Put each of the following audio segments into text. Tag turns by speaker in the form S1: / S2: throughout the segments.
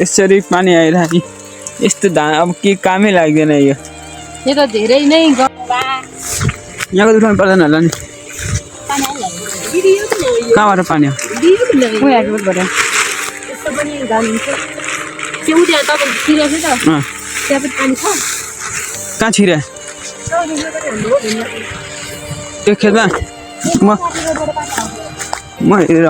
S1: यसरी पानी आइरहन्छ यस्तो धान अब के कामै लाग्दैन यो
S2: त धेरै नै
S1: यहाँको उठाउनु पर्दैन होला नि कहाँबाट पानी हो कहाँ छिरे त्यो खेतमा म हेरेर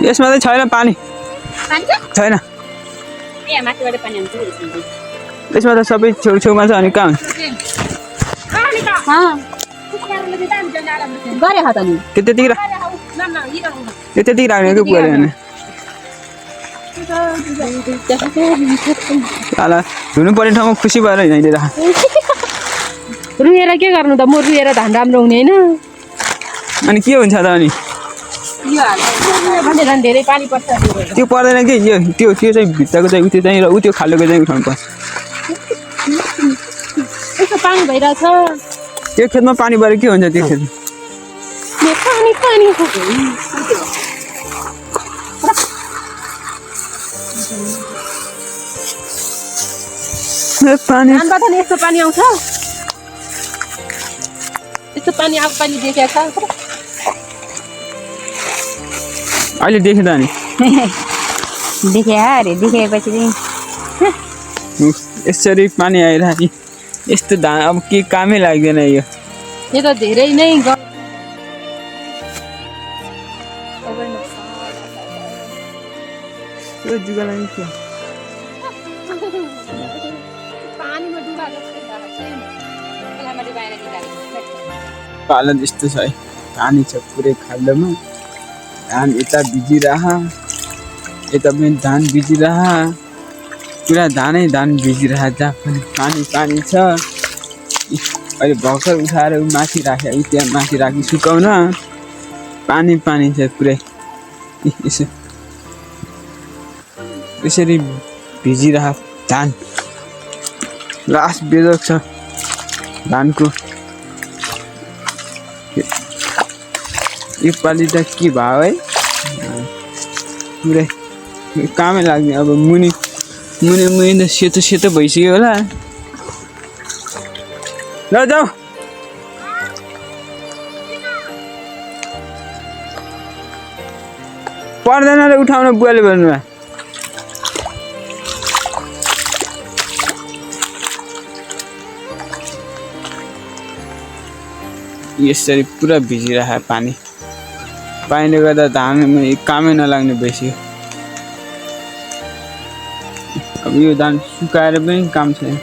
S1: यसमा चाहिँ छैन पानी छैन यसमा त सबै छेउछेउमा छ अनि कहाँ त्यतिखेर राख्ने कि पुगेर होइन धुनु पर्ने ठाउँमा खुसी भएर हिँडेर
S2: रुएर के गर्नु त म रुएर धान राम्रो हुने होइन
S1: अनि के हुन्छ त अनि
S2: धेरै पानी पर्छ
S1: त्यो पर्दैन कि यो त्यो चाहिँ भित्रको चाहिँ त्यो चाहिँ र उ त्यो खाल्डोको चाहिँ उठाउनु पर्छ
S2: यस्तो पानी भइरहेछ
S1: त्यो खेतमा पानी परे के हुन्छ त्यो खेतमा पानी
S2: यस्तो पानी आउँछ यस्तो पानी आएको पानी देखेको छ
S1: अहिले देखेँ त नि
S2: देखे अरे देखेपछि
S1: यसरी पानी आइरहन्छ यस्तो धान अब के कामै लाग्दैन यो
S2: त धेरै नै
S1: पालन यस्तो छ है पानी छ पुरै खाल्डोमा धान यता भिजिरह यता पनि धान भिजिरह पुरा धानै धान भिजिरह जहाँ पनि पानी पानी छ अहिले भर्खर उठाएर माथि राखे त्यहाँ माथि राखी सुकाउन पानी पानी छ पुरै यसो यसरी भिजिरह धान लास्ट बेजोक छ धानको योपालि त के भयो है पुरै कामै लाग्ने अब मुनि त सेतो सेतो भइसक्यो होला ल जाऊ पर्दैन र उठाउन बुवाले भन्नुभयो यसरी पुरा भिजिरहेको पानीले गर्दा धान कामै नलाग्ने भइसक्यो अब यो धान सुकाएर पनि काम छैन